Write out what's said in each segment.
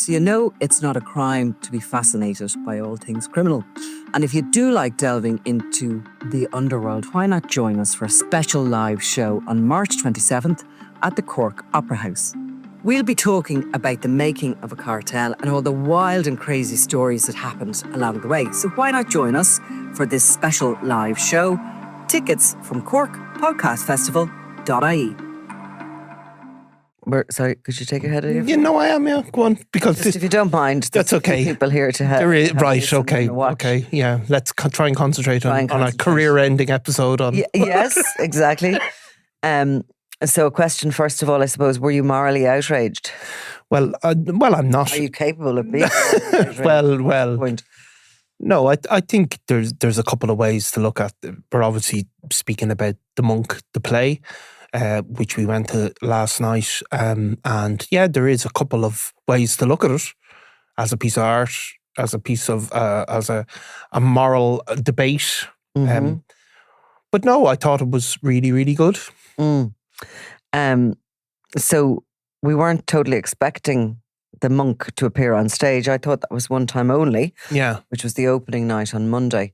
So you know it's not a crime to be fascinated by all things criminal. And if you do like delving into the underworld, why not join us for a special live show on March 27th at the Cork Opera House. We'll be talking about the making of a cartel and all the wild and crazy stories that happened along the way. So why not join us for this special live show? Tickets from corkpodcastfestival.ie. Sorry, could you take your head out of your You know I am, yeah. Go on. Because Just if you don't mind. That's okay. People here to help. There is, right, okay, yeah. Let's try and concentrate on a career-ending episode. Yes, exactly. So a question, first of all, I suppose, were you morally outraged? Well, I'm not. Are you capable of being outraged? Well. Point? No, I think there's a couple of ways to look at. We're obviously speaking about The Monk, the play, which we went to last night. And yeah, there is a couple of ways to look at it as a piece of art, as a piece of, as a moral debate. Mm-hmm. But no, I thought it was really, really good. Mm. So we weren't totally expecting the Monk to appear on stage. I thought that was one time only. Yeah. Which was the opening night on Monday.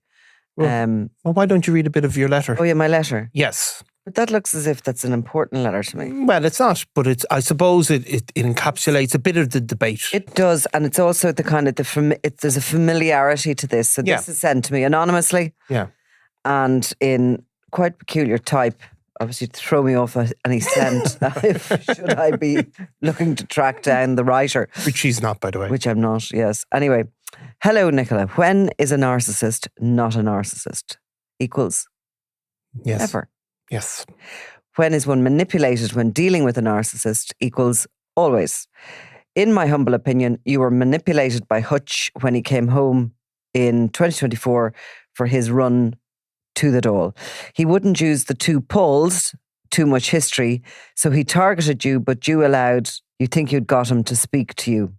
Well, why don't you read a bit of your letter? Oh yeah, my letter. Yes. But that looks as if that's an important letter to me. Well, it's not, but I suppose it encapsulates a bit of the debate. It does, and it's also the kind of there's a familiarity to this. So this is sent to me anonymously. Yeah. And in quite peculiar type. Obviously, to throw me off any scent. Should I be looking to track down the writer? Which she's not, by the way. Which I'm not, yes. Anyway, hello, Nicola. When is a narcissist not a narcissist? Equals? Yes. Ever. Yes. When is one manipulated when dealing with a narcissist? Equals always. In my humble opinion, you were manipulated by Hutch when he came home in 2024 for his run to the doll. He wouldn't use the two poles, too much history, so he targeted you, but you think you'd got him to speak to you.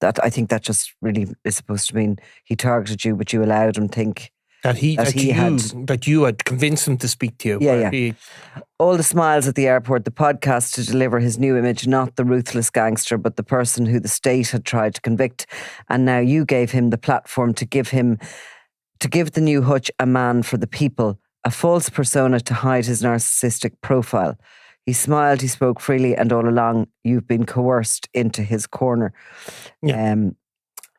I think that just really is supposed to mean he targeted you, but you allowed him think that you had convinced him to speak to you. Yeah. All the smiles at the airport, the podcast to deliver his new image, not the ruthless gangster, but the person who the state had tried to convict. And now you gave him the platform to give the new Hutch a man for the people, a false persona to hide his narcissistic profile. He smiled, he spoke freely, and all along you've been coerced into his corner. Yeah.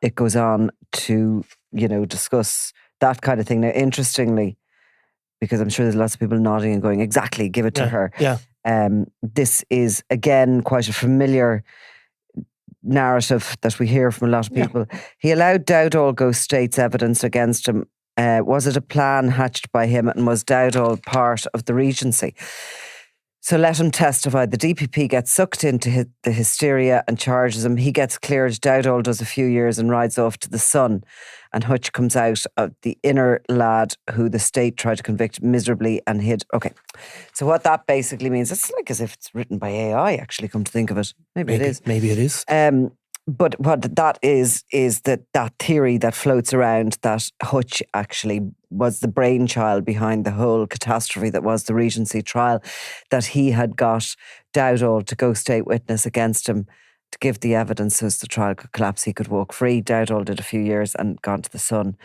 It goes on to, discuss that kind of thing. Now, interestingly, because I'm sure there's lots of people nodding and going, exactly, give it to her. Yeah. This is, again, quite a familiar narrative that we hear from a lot of people. Yeah. He allowed Dowdall Ghost State's evidence against him. Was it a plan hatched by him, and was Dowdall part of the Regency? So let him testify. The DPP gets sucked into the hysteria and charges him. He gets cleared. Dowdall does a few years and rides off to the sun. And Hutch comes out of the inner lad who the state tried to convict miserably and hid. Okay. So what that basically means, it's like as if it's written by AI, actually, come to think of it. Maybe it is. Maybe it is. But what that is that theory that floats around that Hutch actually was the brainchild behind the whole catastrophe that was the Regency trial, that he had got Dowdall to go state witness against him to give the evidence so as the trial could collapse, he could walk free. Dowdall did a few years and gone to the sun.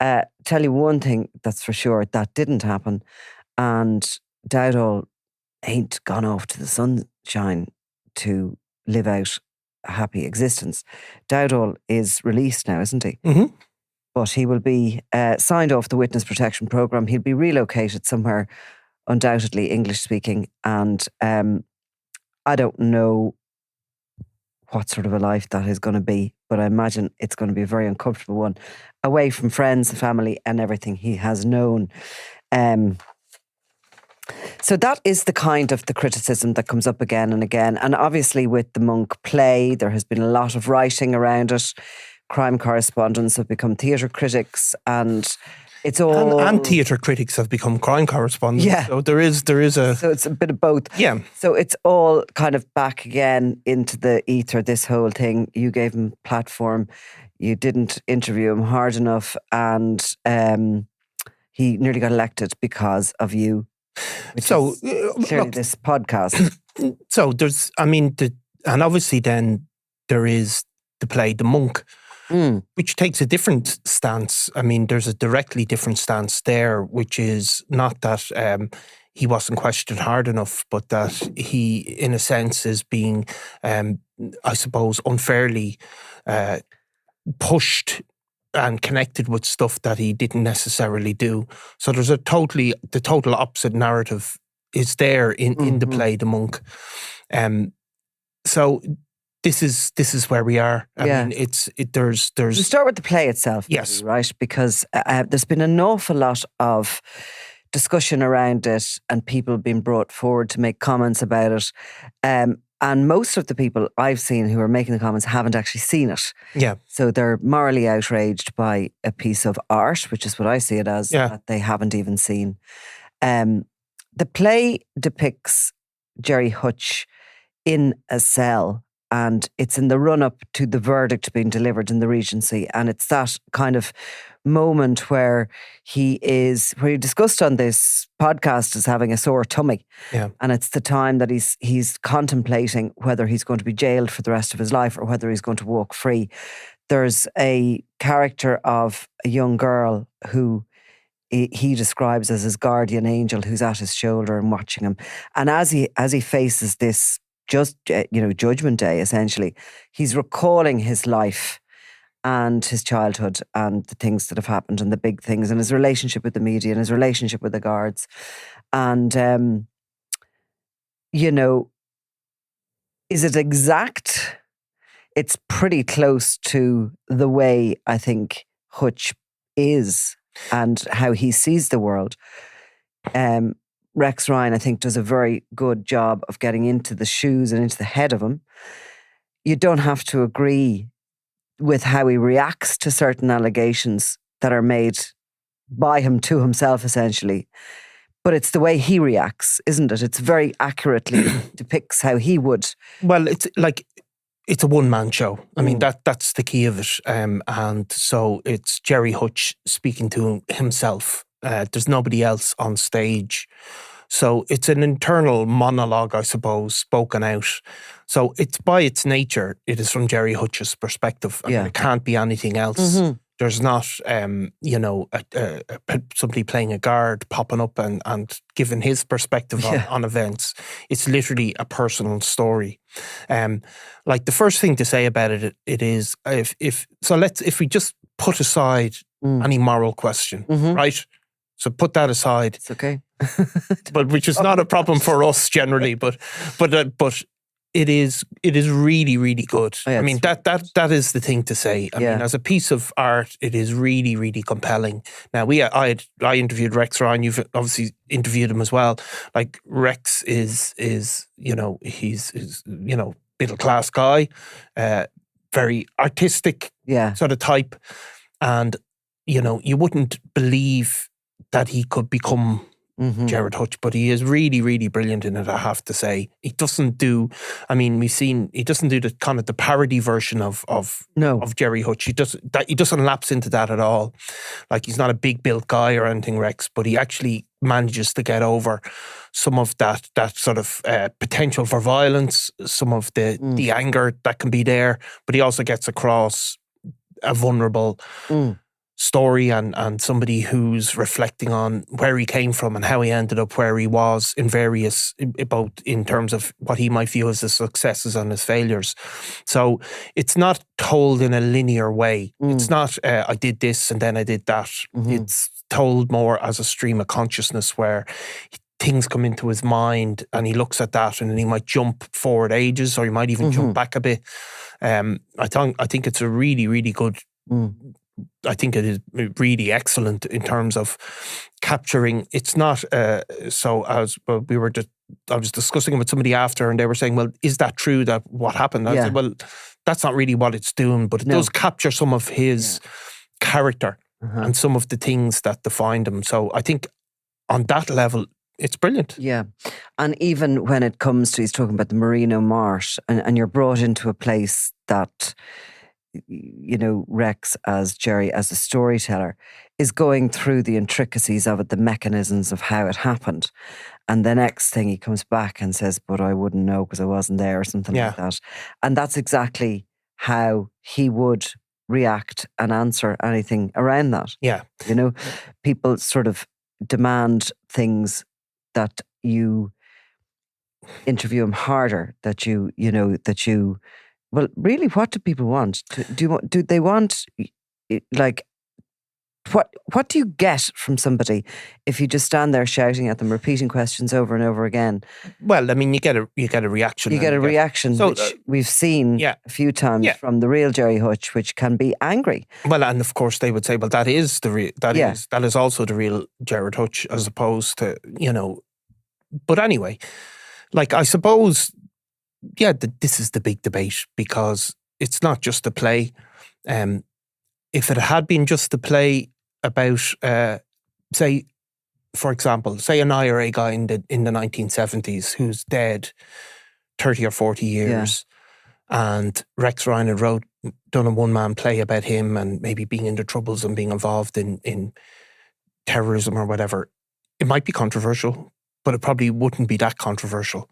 Tell you one thing that's for sure, that didn't happen. And Dowdall ain't gone off to the sunshine to live out a happy existence. Dowdall is released now, isn't he? Mm-hmm. But he will be signed off the witness protection programme. He'll be relocated somewhere, undoubtedly English-speaking. And I don't know what sort of a life that is going to be, but I imagine it's going to be a very uncomfortable one, away from friends, family, and everything he has known. So that is the kind of the criticism that comes up again and again. And obviously with the Monk play, there has been a lot of writing around it. Crime correspondents have become theatre critics, and it's all... And theatre critics have become crime correspondents. Yeah. So there is a... So it's a bit of both. Yeah. So it's all kind of back again into the ether, this whole thing. You gave him platform. You didn't interview him hard enough, and he nearly got elected because of you. So clearly look, this podcast. So there's, and obviously then there is the play The Monk, Mm. which takes a different stance. I mean, there's a directly different stance there, which is not that he wasn't questioned hard enough, but that he, in a sense, is being, I suppose, unfairly pushed and connected with stuff that he didn't necessarily do. So there's the total opposite narrative is there in the play The Monk. So this is where we are. I mean, there's. We start with the play itself, yes, maybe, right? Because there's been an awful lot of discussion around it, and people being brought forward to make comments about it. And most of the people I've seen who are making the comments haven't actually seen it. Yeah. So they're morally outraged by a piece of art, which is what I see it as, that they haven't even seen. The play depicts Jerry Hutch in a cell, and it's in the run-up to the verdict being delivered in the Regency. And it's that kind of moment where he discussed on this podcast as having a sore tummy. Yeah. And it's the time that he's contemplating whether he's going to be jailed for the rest of his life or whether he's going to walk free. There's a character of a young girl who he describes as his guardian angel, who's at his shoulder and watching him. And as he faces this Judgment Day, essentially, he's recalling his life and his childhood and the things that have happened and the big things and his relationship with the media and his relationship with the guards. And, is it exact? It's pretty close to the way I think Hutch is and how he sees the world. Rex Ryan, I think, does a very good job of getting into the shoes and into the head of him. You don't have to agree with how he reacts to certain allegations that are made by him to himself, essentially. But it's the way he reacts, isn't it? It's very accurately depicts how he would. Well, it's a one-man show. I mean, that's the key of it. And so it's Jerry Hutch speaking to himself. There's nobody else on stage. So it's an internal monologue, I suppose, spoken out. So it's by its nature, it is from Jerry Hutch's perspective. I mean, it can't be anything else. Mm-hmm. There's not, somebody playing a guard popping up and giving his perspective on events. It's literally a personal story. Like the first thing to say about it is if we just put aside any moral question, right? So put that aside. It's okay. But which is not a problem for us generally, but it is really, really good. Oh, yeah, I mean, that is the thing to say. I mean, as a piece of art, it is really, really compelling. Now, I interviewed Rex Ryan. You've obviously interviewed him as well. Like Rex is he's middle class guy, very artistic sort of type, and you wouldn't believe that he could become Jared Hutch, but he is really, really brilliant in it, I have to say. He doesn't do, he doesn't do the kind of the parody version of Jerry Hutch. He doesn't lapse into that at all. Like, he's not a big built guy or anything, Rex, but he actually manages to get over some of that sort of potential for violence, some of the anger that can be there, but he also gets across a vulnerable story and somebody who's reflecting on where he came from and how he ended up where he was both in terms of what he might view as his successes and his failures. So it's not told in a linear way. It's not I did this and then I did that. It's told more as a stream of consciousness where things come into his mind and he looks at that and then he might jump forward ages or he might even jump back a bit. I think it's a really, really good I think it is really excellent in terms of capturing. It's not I was discussing it with somebody after, and they were saying, "Well, is that true? That what happened?" I said, "Well, that's not really what it's doing, but it does capture some of his character and some of the things that defined him." So I think on that level, it's brilliant. Yeah, and even when it comes to, he's talking about the Merino Marsh, and you're brought into a place that, Rex as Jerry, as a storyteller, is going through the intricacies of it, the mechanisms of how it happened. And the next thing he comes back and says, "But I wouldn't know because I wasn't there," or something like that. And that's exactly how he would react and answer anything around that. Yeah. You know, people sort of demand things that you interview him harder, that you well, really, what do people want? Do they want, like, what do you get from somebody if you just stand there shouting at them, repeating questions over and over again? Well, I mean, you get a reaction. You get a reaction, So, which we've seen yeah. a few times Yeah. from the real Jerry Hutch, which can be angry. Well, and of course they would say, well, that is that is also the real Jared Hutch, as opposed to, But anyway, like, I suppose, this is the big debate, because it's not just a play. If it had been just a play about, say, for example, say an IRA guy in the 1970s who's dead 30 or 40 years, and Rex Ryan had done a one-man play about him and maybe being in the Troubles and being involved in terrorism or whatever, it might be controversial, but it probably wouldn't be that controversial.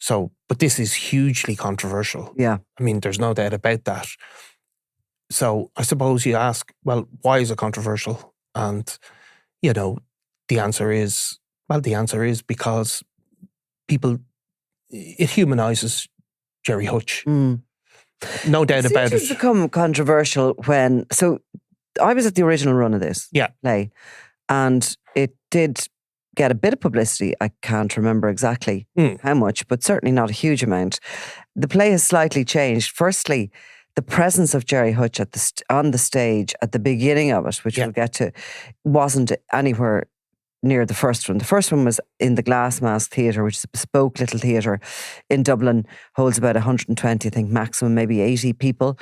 So, but this is hugely controversial. Yeah. I mean, there's no doubt about that. So I suppose you ask, well, why is it controversial? And, the answer is because it humanizes Jerry Hutch. Mm. No doubt about it. It's become controversial so I was at the original run of this play, and it did get a bit of publicity. I can't remember exactly how much, but certainly not a huge amount. The play has slightly changed. Firstly, the presence of Jerry Hutch on the stage at the beginning of it, which we'll get to, wasn't anywhere near the first one. The first one was in the Glass Mask Theatre, which is a bespoke little theatre in Dublin, holds about 120, I think, maximum maybe 80 people.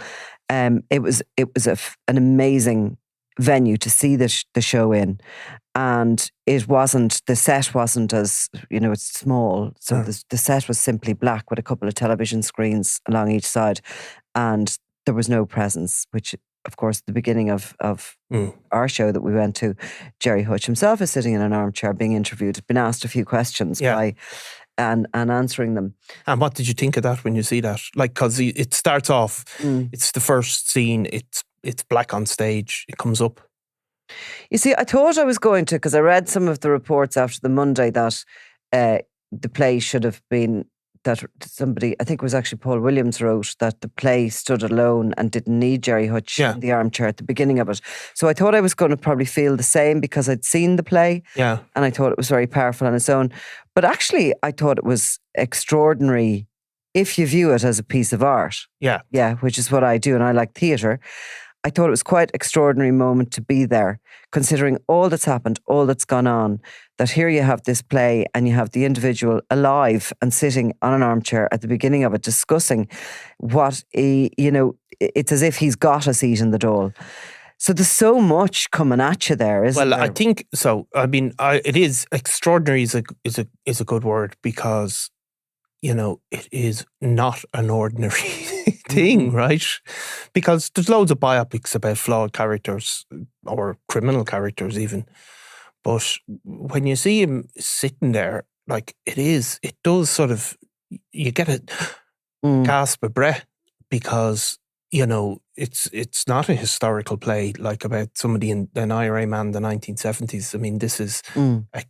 It was an amazing venue to see the show in, and the set wasn't as, it's small, so the set was simply black with a couple of television screens along each side, and there was no presence, which, of course, the beginning of our show that we went to, Jerry Hutch himself is sitting in an armchair being interviewed, been asked a few questions and answering them. And what did you think of that when you see that? Like, because it starts off, it's the first scene, it's black on stage, it comes up. You see, I thought I was going to, because I read some of the reports after the Monday that the play should have been, that somebody, I think it was actually Paul Williams, wrote that the play stood alone and didn't need Jerry Hutch in the armchair at the beginning of it. So I thought I was going to probably feel the same because I'd seen the play and I thought it was very powerful on its own. But actually, I thought it was extraordinary if you view it as a piece of art. Yeah. Yeah, which is what I do, and I like theatre. I thought it was quite an extraordinary moment to be there, considering all that's happened, all that's gone on, that here you have this play and you have the individual alive and sitting on an armchair at the beginning of it discussing what, it's as if he's got a seat in the Dáil. So there's so much coming at you there, isn't there? Well, I think so. I mean, it is extraordinary is a good word, because, it is not an ordinary thing, right? Because there's loads of biopics about flawed characters or criminal characters even. But when you see him sitting there, like, it does sort of, you get a gasp of breath, because, it's not a historical play like about somebody in an IRA man in the 1970s. I mean, this is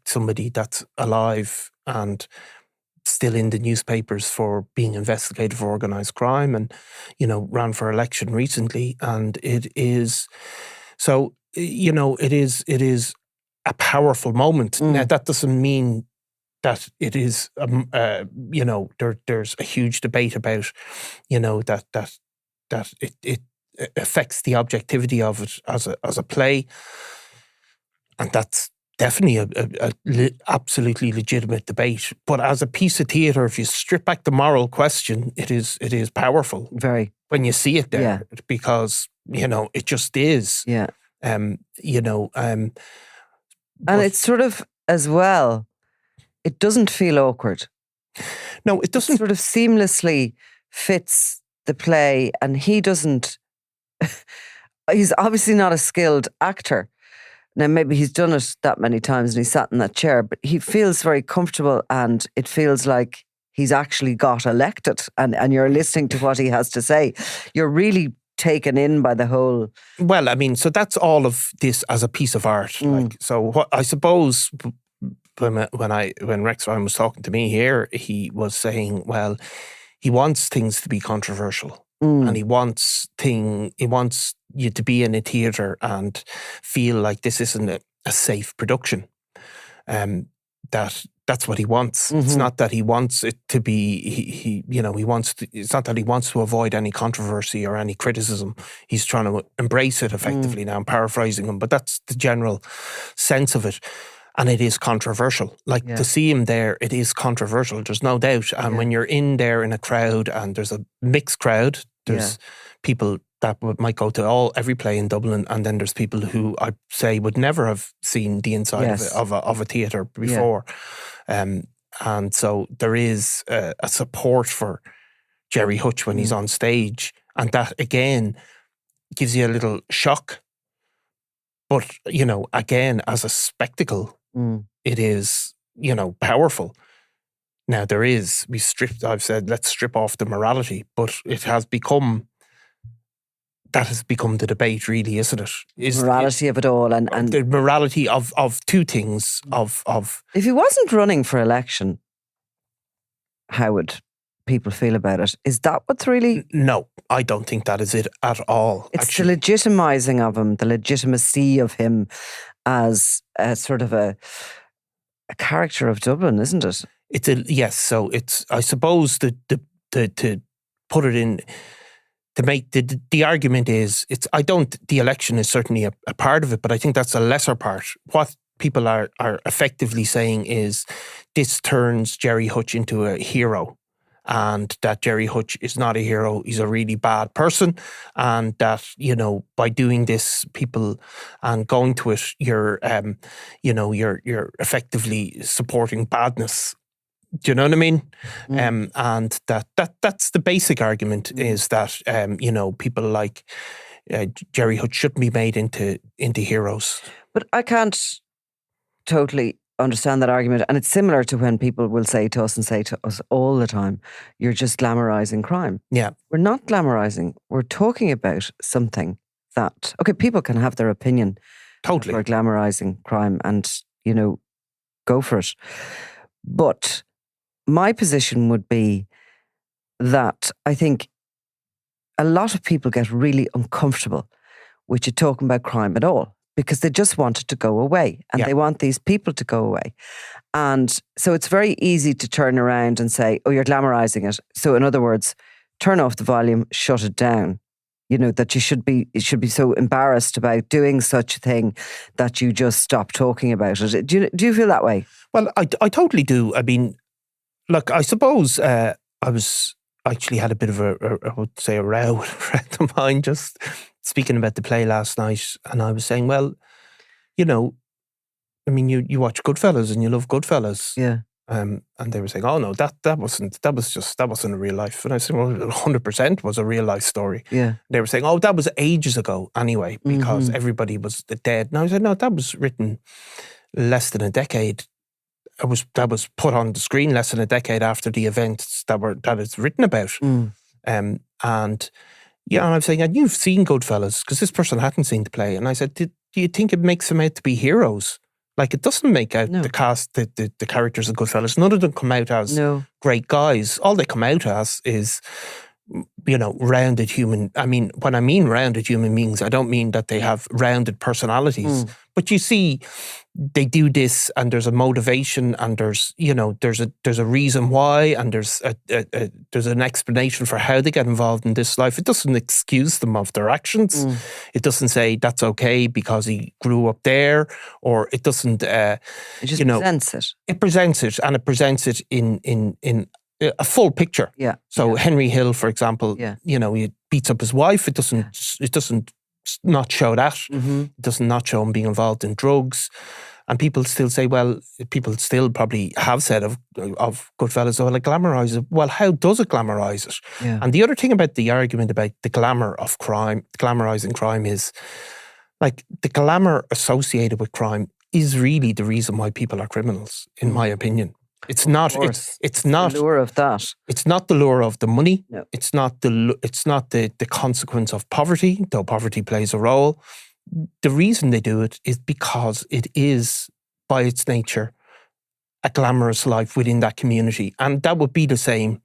somebody that's alive and still in the newspapers for being investigated for organised crime, and, ran for election recently. And it is, so, it is a powerful moment. Now, that doesn't mean that it is, there's a huge debate about, that it affects the objectivity of it as a play, and that's definitely a absolutely legitimate debate. But as a piece of theatre, if you strip back the moral question, it is powerful. Very. When you see it there, because, it just is. Yeah. And it's sort of, as well, it doesn't feel awkward. No, it doesn't. It sort of seamlessly fits the play, and he doesn't, he's obviously not a skilled actor. Now, maybe he's done it that many times and he sat in that chair, but he feels very comfortable, and it feels like he's actually got elected, and you're listening to what he has to say, you're really taken in by the whole. Well, I mean, so that's all of this as a piece of art. Like, so what I suppose when Rex Ryan was talking to me here, he was saying, well, he wants things to be controversial. And he wants you to be in a theatre and feel like this isn't a safe production. That's what he wants. It's not that he wants it to be. It's not that he wants to avoid any controversy or any criticism. He's trying to embrace it effectively. Now I'm paraphrasing him, but that's the general sense of it. And it is controversial. Like, to see him there, it is controversial. There's no doubt. And when you're in there in a crowd, and there's a mixed crowd, there's people that might go to every play in Dublin, and then there's people who I say would never have seen the inside of a theatre before. And so there is a support for Jerry Hutch when he's on stage, and that again gives you a little shock. But, again, as a spectacle, it is, powerful. Now I've said, let's strip off the morality, but that has become the debate, really, isn't it? Is morality of it all, and the morality of two things, of if he wasn't running for election, how would people feel about it? Is that what's really? No, I don't think that is it at all. It's actually the legitimising of him, the legitimacy of him as a sort of a character of Dublin, isn't it? Yes. So it's, I suppose, to put it in, to make the argument is, the election is certainly a part of it, but I think that's a lesser part. What people are effectively saying is, this turns Jerry Hutch into a hero, and that Jerry Hutch is not a hero, he's a really bad person, and that, by doing this, people, and going to it, you're effectively supporting badness. Do you know what I mean? And that's the basic argument, is that, people like Jerry Hutch shouldn't be made into heroes. But I can't totally understand that argument. And it's similar to when people will say to us all the time, you're just glamorizing crime. Yeah. We're not glamorizing. We're talking about something that, okay, people can have their opinion. Totally. We're glamorizing crime and, go for it. But my position would be that I think a lot of people get really uncomfortable with you talking about crime at all, because they just want it to go away, and they want these people to go away. And so it's very easy to turn around and say, oh, you're glamorizing it. So in other words, turn off the volume, shut it down. That you should be so embarrassed about doing such a thing that you just stop talking about it. Do you feel that way? Well, I totally do. I mean, look, I suppose I actually had a bit of a row with a friend of mine just speaking about the play last night, and I was saying, well, I mean, you watch Goodfellas and you love Goodfellas. Yeah. And they were saying, oh no, that wasn't a real life. And I said, well, 100% was a real life story. Yeah. They were saying, oh, that was ages ago anyway, because everybody was dead. And I said, no, that was written less than a decade. That was put on the screen less than a decade after the events that it's written about. And I'm saying, and you've seen Goodfellas, because this person hadn't seen the play. And I said, do you think it makes them out to be heroes? Like, it doesn't make out the cast, the characters of Goodfellas. None of them come out as great guys. All they come out as is, rounded human. I mean, when I mean rounded human beings, I don't mean that they have rounded personalities. But you see, they do this, and there's a motivation, and there's a reason why, and there's an explanation for how they get involved in this life. It doesn't excuse them of their actions. It doesn't say that's okay because he grew up there, or it doesn't. It just presents it. It presents it, and it presents it in a full picture. Yeah. So Henry Hill, for example, he beats up his wife. It doesn't not show that. It does not show him being involved in drugs. And people still say, well, people still probably have said of Goodfellas, oh, it glamorise it. Well, how does it glamorise it? Yeah. And the other thing about the argument about the glamour of crime, glamorising crime, is like the glamour associated with crime is really the reason why people are criminals, in my opinion. It's not. course. It's not. The lure of that. It's not the lure of the money. No. It's not the consequence of poverty, though poverty plays a role. The reason they do it is because it is, by its nature, a glamorous life within that community. And that would be the same.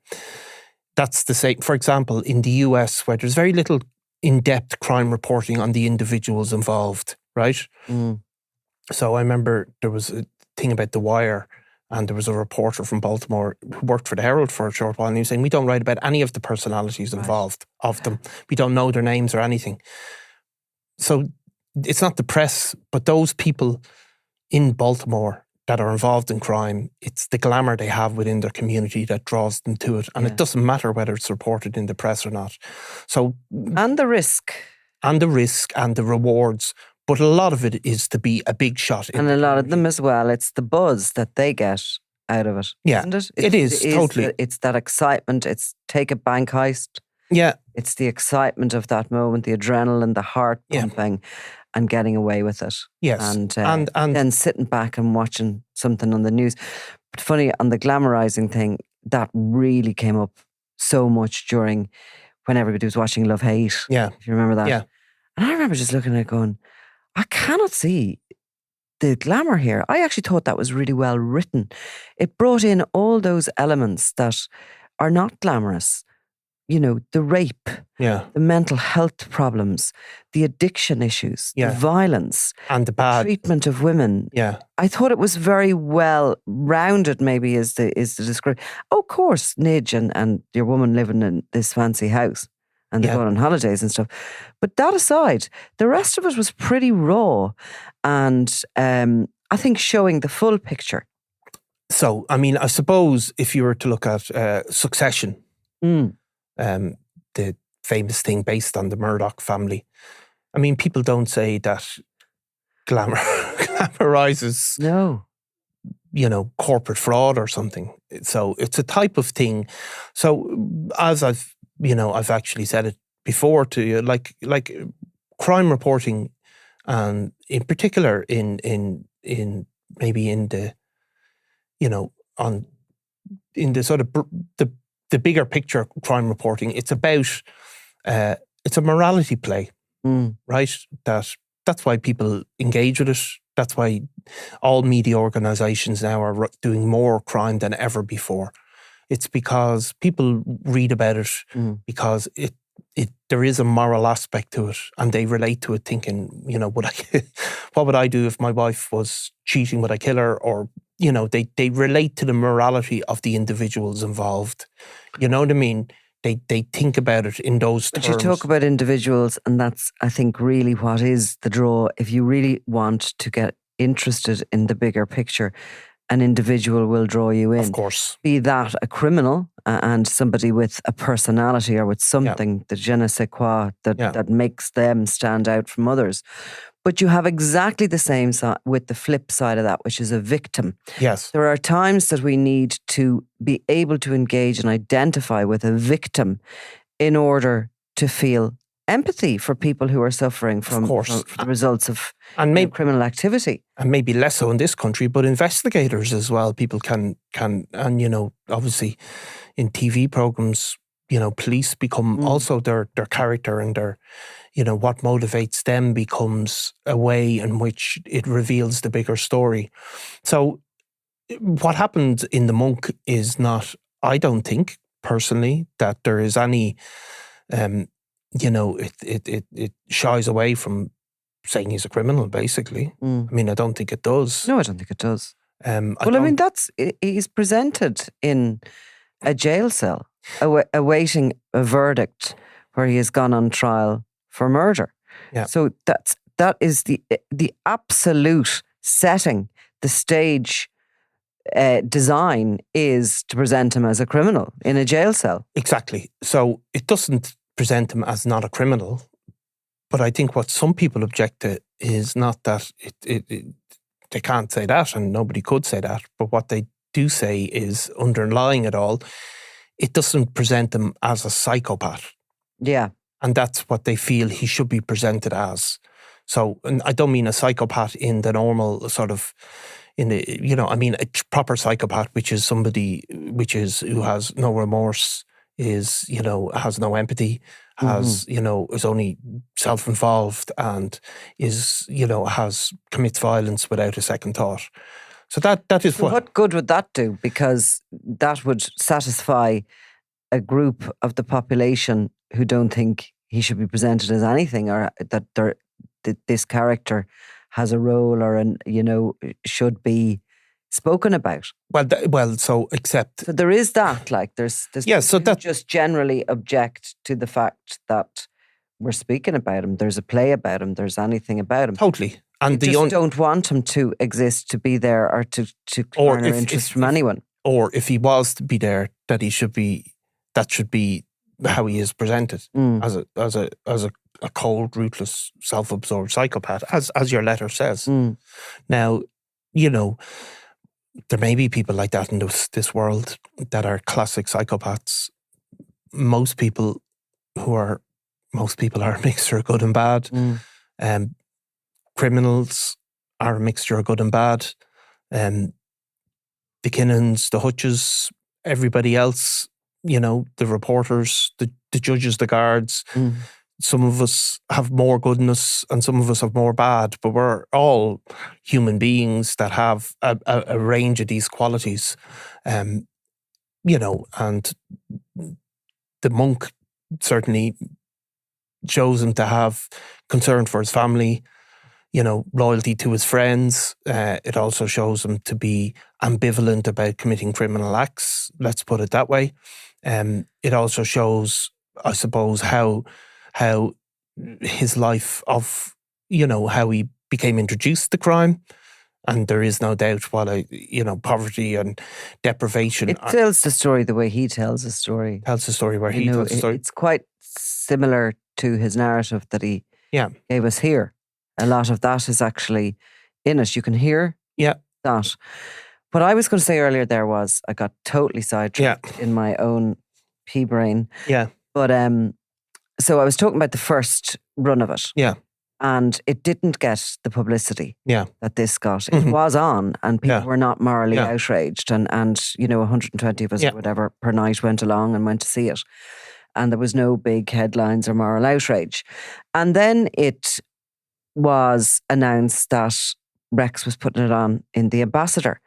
That's the same. For example, in the US, where there's very little in-depth crime reporting on the individuals involved, right? So I remember there was a thing about The Wire, and there was a reporter from Baltimore who worked for the Herald for a short while, and he was saying, we don't write about any of the personalities involved of them. We don't know their names or anything. So it's not the press, but those people in Baltimore that are involved in crime, it's the glamour they have within their community that draws them to it. And it doesn't matter whether it's reported in the press or not. So, and the risk. And the risk and the rewards. But a lot of it is to be a big shot. And a lot of them as well, it's the buzz that they get out of it, isn't it? It is totally. It's that excitement. It's take a bank heist. Yeah. It's the excitement of that moment, the adrenaline, the heart pumping, and getting away with it. Yes. And then sitting back and watching something on the news. But funny, on the glamorizing thing, that really came up so much during when everybody was watching Love Hate. Yeah. If you remember that. Yeah. And I remember just looking at it going, I cannot see the glamour here. I actually thought that was really well written. It brought in all those elements that are not glamorous. You know, the rape, the mental health problems, the addiction issues, the violence, and the bad treatment of women. Yeah, I thought it was very well rounded. Maybe is the description. Oh, of course, Nidge and your woman living in this fancy house, and they're going on holidays and stuff. But that aside, the rest of it was pretty raw, and I think showing the full picture. So, I mean, I suppose if you were to look at Succession. The famous thing based on the Murdoch family. I mean, people don't say that glamorizes, you know, corporate fraud or something. So it's a type of thing. So as I've actually said it before to you, like crime reporting, and in particular in maybe in the, you know, in the sort of the bigger picture crime reporting, it's about, it's a morality play, right? That's why people engage with it. That's why all media organisations now are doing more crime than ever before. It's because people read about it because there is a moral aspect to it, and they relate to it thinking, you know, what would I do if my wife was cheating? Would I kill her? Or, you know, they relate to the morality of the individuals involved. You know what I mean? They think about it in those terms. But you talk about individuals, and that's, I think, really what is the draw. If you really want to get interested in the bigger picture, an individual will draw you in. Of course. Be that a criminal and somebody with a personality or with something, the je ne sais quoi, that makes them stand out from others. But you have exactly the same with the flip side of that, which is a victim. Yes. There are times that we need to be able to engage and identify with a victim in order to feel empathy for people who are suffering from the results of criminal activity. And maybe less so in this country, but investigators as well. People can and, you know, obviously in TV programs, you know, police become also their character, and their, you know, what motivates them becomes a way in which it reveals the bigger story. So what happened in The Monk is not, I don't think personally, that there is any, you know, it shies away from saying he's a criminal, basically. I mean, I don't think it does. No, I don't think it does. I mean, he's presented in a jail cell, awaiting a verdict where he has gone on trial for murder. Yeah. So that is the absolute setting. The stage design is to present him as a criminal in a jail cell. Exactly. So it doesn't present him as not a criminal, but I think what some people object to is not that they can't say that, and nobody could say that, but what they do say is, underlying it all, it doesn't present him as a psychopath. Yeah. And that's what they feel he should be presented as. So, and I don't mean a psychopath in the normal sort of, a proper psychopath, which is somebody who has no remorse, has no empathy, is only self-involved, and commits violence without a second thought. So that is what good would that do? Because that would satisfy a group of the population who don't think he should be presented as anything, or that this character has a role, or should be spoken about. So there is that, like there's so that just generally object to the fact that we're speaking about him. There's a play about him. There's anything about him. Totally. And they just don't want him to exist, to be there, or to garner interest from anyone. Or if he was to be there, that should be how he is presented, as a cold, ruthless, self-absorbed psychopath, as your letter says. Now, there may be people like that in this world that are classic psychopaths. Most people are a mixture of good and bad. Criminals are a mixture of good and bad. The Kinnans, the Hutches, everybody else, the reporters, the judges, the guards. Some of us have more goodness and some of us have more bad, but we're all human beings that have a range of these qualities. And the monk certainly shows him to have concern for his family, loyalty to his friends. It also shows him to be ambivalent about committing criminal acts, let's put it that way. It also shows, I suppose, how his life of, how he became introduced to crime. And there is no doubt poverty and deprivation. It tells the story the way he tells the story. Tells the story where he tells the story. It's quite similar to his narrative that he gave us here. A lot of that is actually in it. You can hear that. What I was going to say earlier there was, I got totally sidetracked in my own pea brain. Yeah. But so I was talking about the first run of it. Yeah. And it didn't get the publicity that this got. It was on, and people were not morally outraged. And 120 of us or whatever per night went along and went to see it. And there was no big headlines or moral outrage. And then it was announced that Rex was putting it on in The Ambassador.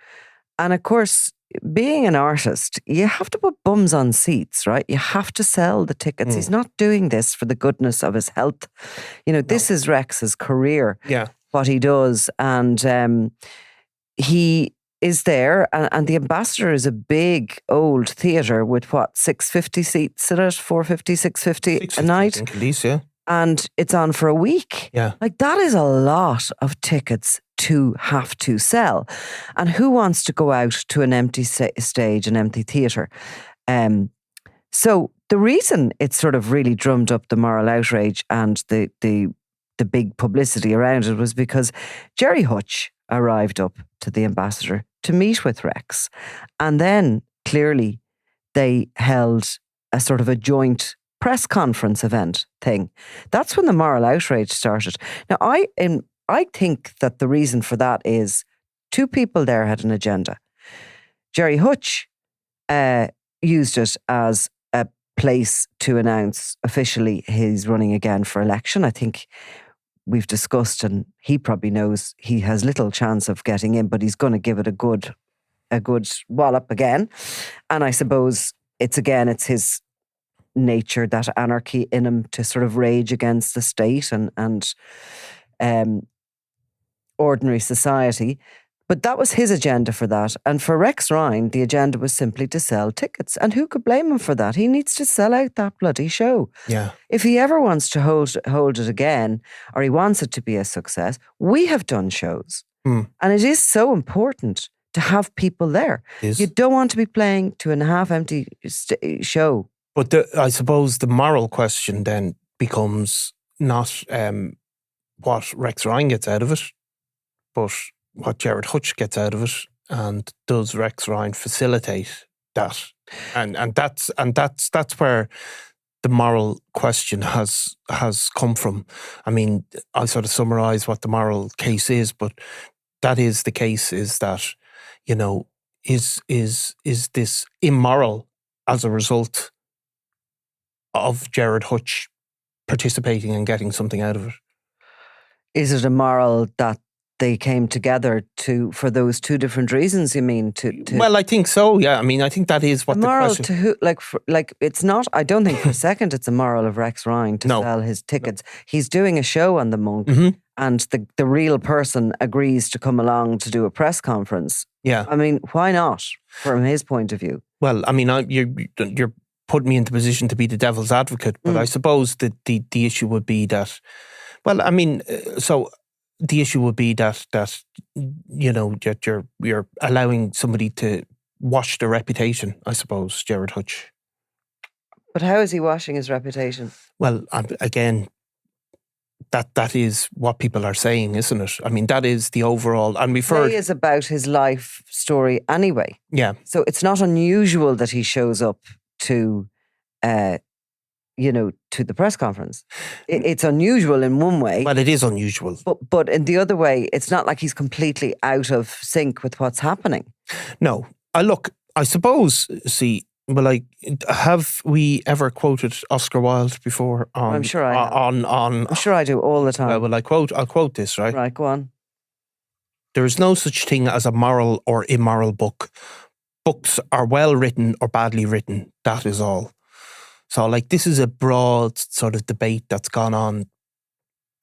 And of course, being an artist, you have to put bums on seats, right? You have to sell the tickets. He's not doing this for the goodness of his health. This is Rex's career, what he does. And he is there. And The Ambassador is a big old theatre with 650 seats in it, 450, 650 a night. I think at least, And it's on for a week. Yeah. Like, that is a lot of tickets to have to sell. And who wants to go out to an empty stage, an empty theatre? So the reason it sort of really drummed up the moral outrage and the big publicity around it was because Jerry Hutch arrived up to The Ambassador to meet with Rex. And then clearly they held a sort of a joint press conference event thing. That's when the moral outrage started. Now, I think that the reason for that is two people there had an agenda. Jerry Hutch used it as a place to announce officially he's running again for election. I think we've discussed, and he probably knows he has little chance of getting in, but he's going to give it a good wallop again. And I suppose it's his nature, that anarchy in him to sort of rage against the state and ordinary society. But that was his agenda for that. And for Rex Ryan, the agenda was simply to sell tickets. And who could blame him for that? He needs to sell out that bloody show. Yeah. If he ever wants to hold it again, or he wants it to be a success, we have done shows. And it is so important to have people there. You don't want to be playing to a half-empty show. But I suppose the moral question then becomes not what Rex Ryan gets out of it, but what Jared Hutch gets out of it, and does Rex Ryan facilitate that? And that's where the moral question has come from. I mean, I sort of summarise what the moral case is, but that is the case is that, you know, is this immoral as a result of Gerard Hutch participating and getting something out of it? Is it immoral that they came together for those two different reasons? You mean to Well, I think so. Yeah, I mean, I think that is what the immoral question. to who? Like it's not. I don't think for a second it's immoral of Rex Ryan to No. sell his tickets. He's doing a show on the Monk, Mhm. and the real person agrees to come along to do a press conference. Yeah. I mean, why not? From his point of view. Well, I mean, you're putting me into position to be the devil's advocate, but I suppose that the issue would be that. Well, I mean, so the issue would be that you know, that you're allowing somebody to wash their reputation, I suppose, Gerard Hutch. But how is he washing his reputation? Well, again, that is what people are saying, isn't it? I mean, that is the overall, and we've heard. Play is about his life story anyway. Yeah. So it's not unusual that he shows up to, to the press conference. It's unusual in one way. Well, it is unusual. But in the other way, it's not like he's completely out of sync with what's happening. No. I suppose, see, well, have we ever quoted Oscar Wilde before? I'm sure I have. I'm sure I do all the time. Well, I'll quote this, right? Right, go on. There is no such thing as a moral or immoral book. Books are well written or badly written. That is all. So, this is a broad sort of debate that's gone on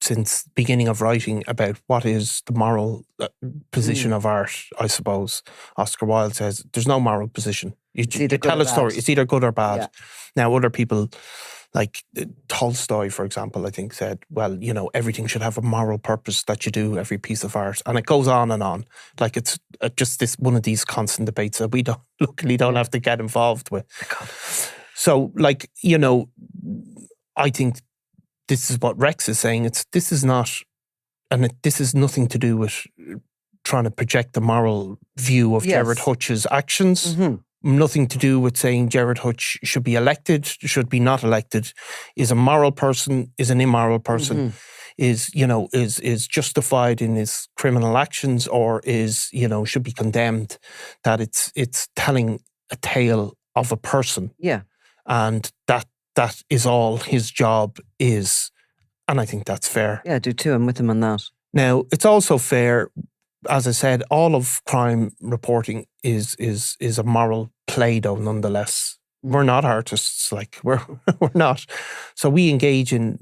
since the beginning of writing about what is the moral position of art, I suppose. Oscar Wilde says there's no moral position. You tell a story. It's either good or bad. Yeah. Now, other people, like Tolstoy, for example, I think said, well, you know, everything should have a moral purpose that you do, every piece of art. And it goes on and on. Like it's just this one of these constant debates that we luckily don't have to get involved with. So, you know, I think this is what Rex is saying. This is nothing to do with trying to project the moral view of Gerard Hutch's actions. Mm-hmm. Nothing to do with saying Gerard Hutch should be elected, should be not elected, is a moral person, is an immoral person, is justified in his criminal actions, or is, you know, should be condemned. That it's telling a tale of a person. Yeah. And that is all his job is. And I think that's fair. Yeah, I do too. I'm with him on that. Now, it's also fair, as I said, all of crime reporting is a moral play, though, nonetheless. We're not artists, we're not. So we engage in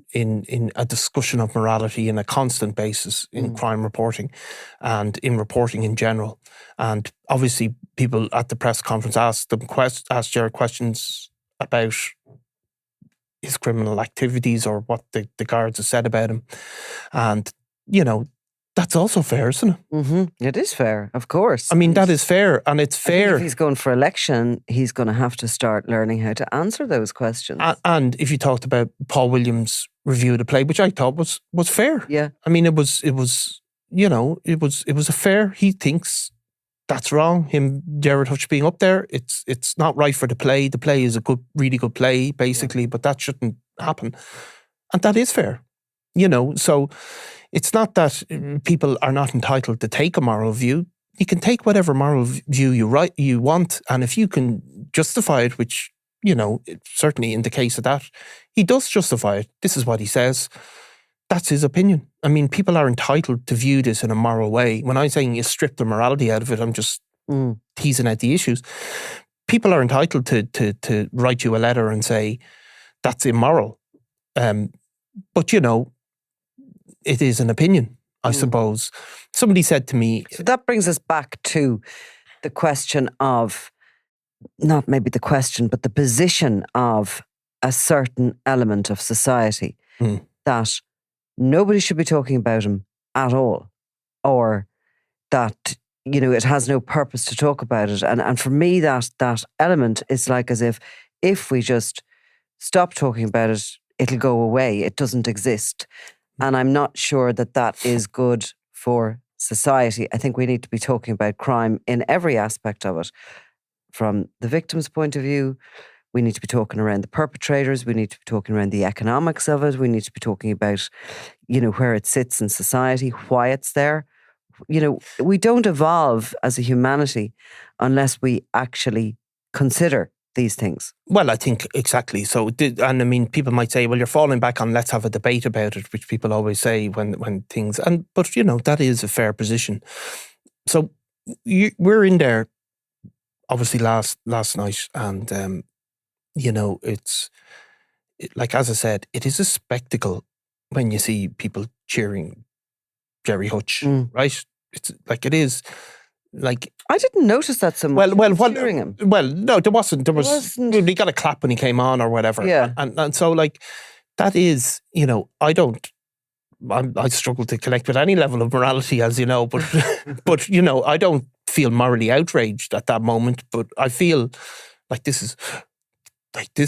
a discussion of morality on a constant basis in crime reporting and in reporting in general. And obviously people at the press conference asked Gerard questions about his criminal activities or what the guards have said about him. And, you know, that's also fair, isn't it? Mm-hmm. It is fair, of course. I mean, that is fair, and it's fair. If he's going for election, he's going to have to start learning how to answer those questions. And if you talked about Paul Williams' review of the play, which I thought was fair. Yeah. I mean, it was you know, it was a fair. He thinks that's wrong. Gerard Hutch being up there, it's not right for the play. The play is a really good play, basically, but that shouldn't happen, and that is fair. You know, so. It's not that people are not entitled to take a moral view. You can take whatever moral view you want, and if you can justify it, which, you know, certainly in the case of that, he does justify it. This is what he says. That's his opinion. I mean, people are entitled to view this in a moral way. When I'm saying you strip the morality out of it, I'm just teasing out the issues. People are entitled to write you a letter and say, that's immoral. But, you know, it is an opinion, I suppose. Somebody said to me... So that brings us back to the question of, not maybe the question, but the position of a certain element of society that nobody should be talking about him at all, or that, you know, it has no purpose to talk about it. And for me, that element is like as if we just stop talking about it, it'll go away. It doesn't exist. And I'm not sure that is good for society. I think we need to be talking about crime in every aspect of it. From the victim's point of view, we need to be talking around the perpetrators. We need to be talking around the economics of it. We need to be talking about, you know, where it sits in society, why it's there, we don't evolve as a humanity unless we actually consider these things. Well, I think exactly. So, and I mean, people might say, well, you're falling back on let's have a debate about it, which people always say when things, but that is a fair position. So we're in there, obviously last night, and it's like, as I said, it is a spectacle when you see people cheering Jerry Hutch, right? It's like, it is. Like, I didn't notice that so much. Cheering him. Well, no, there wasn't. He got a clap when he came on or whatever. Yeah. And so, like, that is, I struggle to connect with any level of morality, as you know, but I don't feel morally outraged at that moment, but I feel like this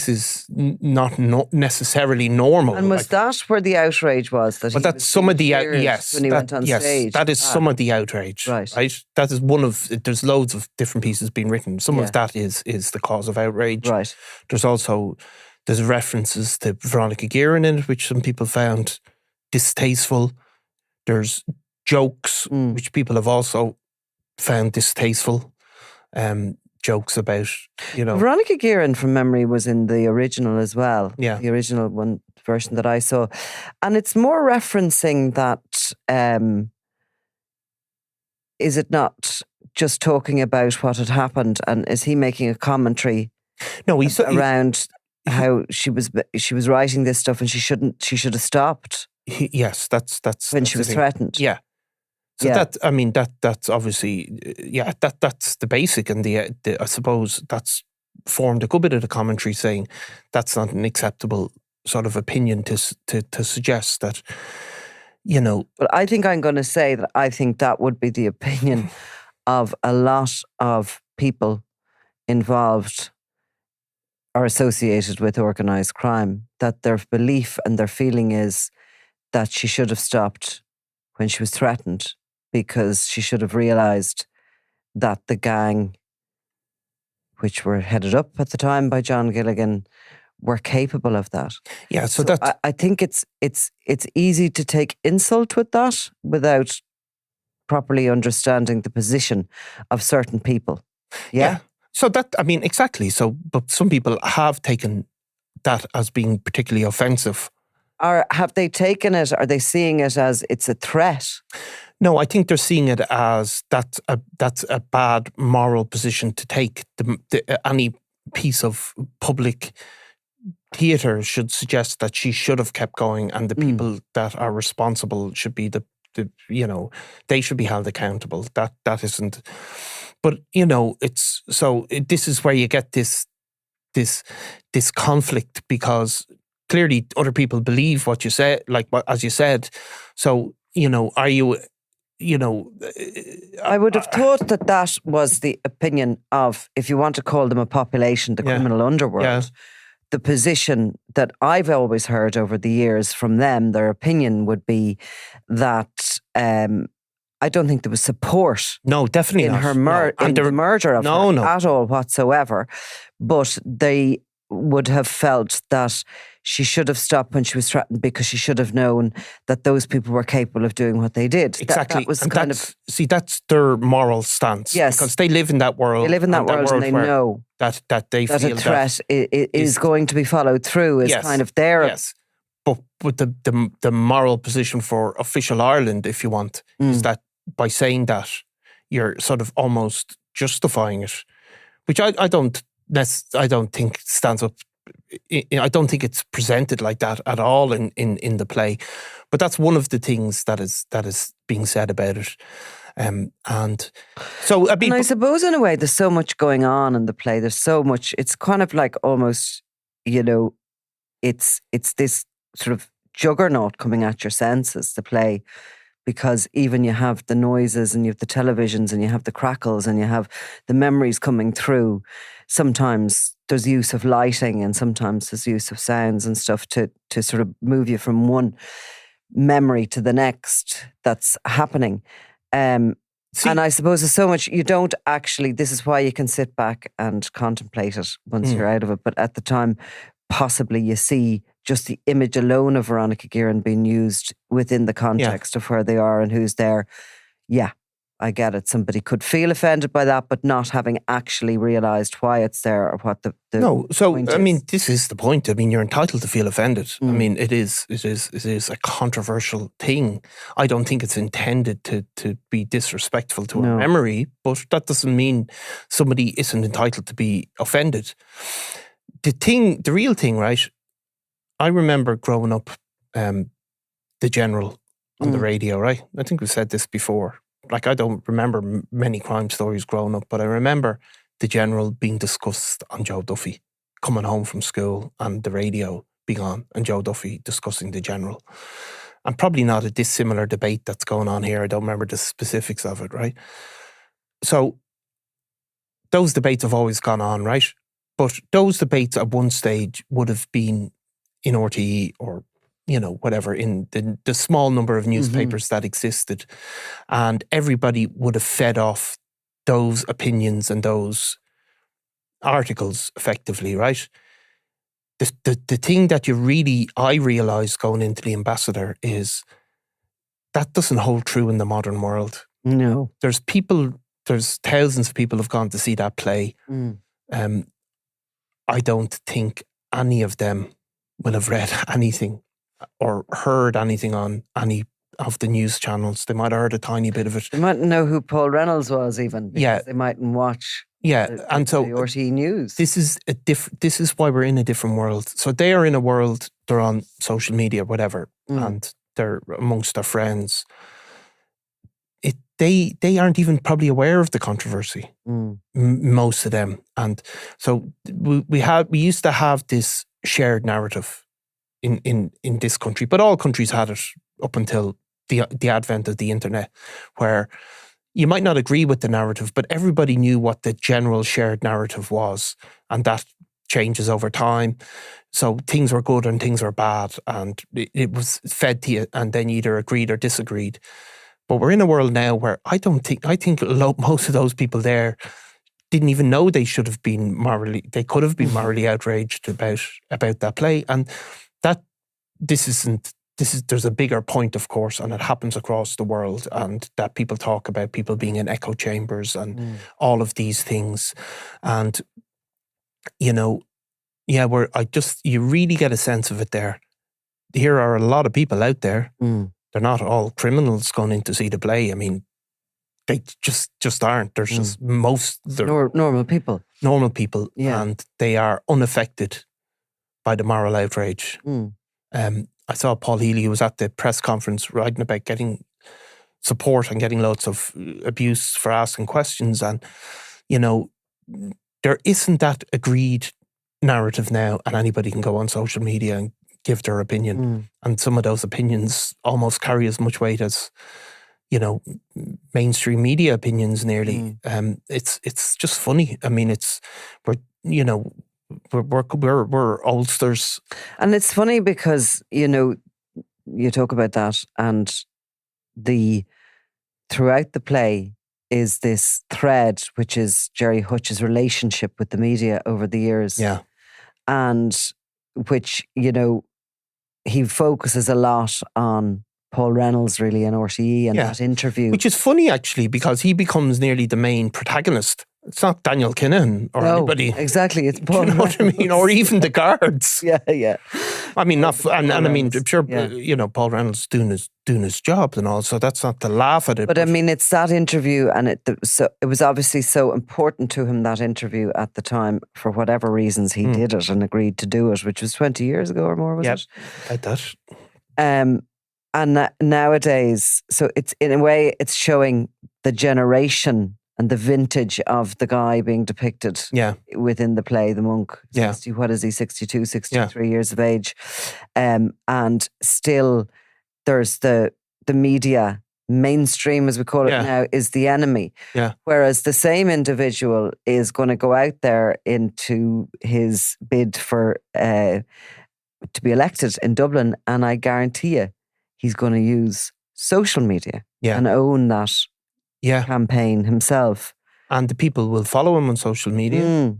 is not necessarily normal. And was that where the outrage was? But that's some of the yes when he went on stage. That is some of the outrage, right? That is one of. There's loads of different pieces being written. Some of that is the cause of outrage. Right. There's references to Veronica Guerin in it, which some people found distasteful. There's jokes which people have also found distasteful. Jokes about, Veronica Guerin, from memory, was in the original as well. Yeah. The original version that I saw. And it's more referencing that, is it not just talking about what had happened? And is he making a commentary around how she was writing this stuff and she should have stopped? Yes, that's when she was threatened. Yeah. So that's obviously, that's the basic, and the I suppose that's formed a good bit of the commentary saying that's not an acceptable sort of opinion to suggest that, But I think I'm going to say that I think that would be the opinion of a lot of people involved or associated with organised crime, that their belief and their feeling is that she should have stopped when she was threatened, because she should have realised that the gang, which were headed up at the time by John Gilligan, were capable of that. Yeah, so that I think it's easy to take insult with that without properly understanding the position of certain people. Yeah. So that, exactly. So, but some people have taken that as being particularly offensive. Or have they taken it? Are they seeing it as it's a threat? No, I think they're seeing it as that's a bad moral position to take. Any piece of public theatre should suggest that she should have kept going, and the people that are responsible should be they should be held accountable. That isn't. But it's so. This is where you get this conflict, because clearly other people believe what you say, as you said. So are you? I would have thought that was the opinion of, if you want to call them a population, the criminal underworld. Yeah. The position that I've always heard over the years from them, their opinion would be that I don't think there was support. No, definitely in not. her the murder of her at all whatsoever. But they would have felt that she should have stopped when she was threatened, because she should have known that those people were capable of doing what they did. Exactly. That was that's their moral stance. Yes. Because they live in that world. They live in that world and they know that they that feel a threat is going to be followed through, is kind of their... Yes. But the moral position for official Ireland, if you want, is that by saying that, you're sort of almost justifying it, which I don't think stands up. I don't think it's presented like that at all in the play, but that's one of the things that is being said about it. And so and I suppose in a way there's so much going on in the play. There's so much. It's kind of like almost, it's this sort of juggernaut coming at your senses, the play. Because even you have the noises and you have the televisions and you have the crackles and you have the memories coming through. Sometimes there's use of lighting and sometimes there's use of sounds and stuff to sort of move you from one memory to the next that's happening. And I suppose there's so much, you don't actually, this is why you can sit back and contemplate it once you're out of it. But at the time, possibly you see just the image alone of Veronica Guerin being used within the context of where they are and who's there. Yeah, I get it. Somebody could feel offended by that, but not having actually realised why it's there or what the No, so point I is. mean, this is the point. I mean, you're entitled to feel offended. I Mm. mean, it is a controversial thing. I don't think it's intended to be disrespectful to No. our memory, but that doesn't mean somebody isn't entitled to be offended. The real thing, right? I remember growing up, the General on the radio, right? I think we've said this before. Like, I don't remember many crime stories growing up, but I remember the General being discussed on Joe Duffy, coming home from school and the radio being on and Joe Duffy discussing the General. And probably not a dissimilar debate that's going on here. I don't remember the specifics of it, right? So those debates have always gone on, right? But those debates at one stage would have been in RTE or, you know, whatever, in the small number of newspapers that existed. And everybody would have fed off those opinions and those articles effectively, right? The thing that I realised going into the Ambassador is that doesn't hold true in the modern world. No. There's thousands of people have gone to see that play. I don't think any of them will have read anything or heard anything on any of the news channels. They might have heard a tiny bit of it. They mightn't know who Paul Reynolds was even, because Yeah. they mightn't watch and so the RTE news. this is why we're in a different world. So they are in a world, they're on social media, whatever, and they're amongst their friends. They aren't even probably aware of the controversy, most of them. And so we used to have this shared narrative in this country, but all countries had it up until the advent of the internet, where you might not agree with the narrative, but everybody knew what the general shared narrative was, and that changes over time. So things were good and things were bad, and it was fed to you, and then you either agreed or disagreed. But we're in a world now where I think most of those people there didn't even know they could have been morally outraged about that play, and that there's a bigger point, of course, and it happens across the world, and that people talk about people being in echo chambers and all of these things. And, you know, yeah, you really get a sense of it there. Here are a lot of people out there. They're not all criminals going in to see the play. I mean, they just aren't. There's just normal people. Normal people, Yeah. and they are unaffected by the moral outrage. I saw Paul Healy, who was at the press conference, writing about getting support and getting loads of abuse for asking questions. And, you know, there isn't that agreed narrative now, and anybody can go on social media and give their opinion. And some of those opinions almost carry as much weight as, you know, mainstream media opinions nearly. It's just funny. I mean, we're oldsters. And it's funny because, you know, you talk about that, and throughout the play is this thread, which is Jerry Hutch's relationship with the media over the years. Yeah. And which, you know, he focuses a lot on Paul Reynolds really in RTE and that interview. Which is funny, actually, because he becomes nearly the main protagonist. It's not Daniel Kinnan or anybody. Exactly, it's Paul. You know what I mean? Or even the guards. Yeah. I mean, I mean, I'm sure, you know, Paul Reynolds doing his job and all, so that's not to laugh at it. But I mean, it's that interview, and it was obviously so important to him, that interview at the time, for whatever reasons he did it and agreed to do it, which was 20 years ago or more, was it? Like that. And nowadays, so it's in a way, it's showing the generation and the vintage of the guy being depicted within the play, the monk. 60, what is he, 62, 63 years of age. And still there's the media, mainstream as we call it now, is the enemy. Yeah. Whereas the same individual is going to go out there into his bid for to be elected in Dublin, and I guarantee you he's going to use social media and own that campaign himself. And the people will follow him on social media.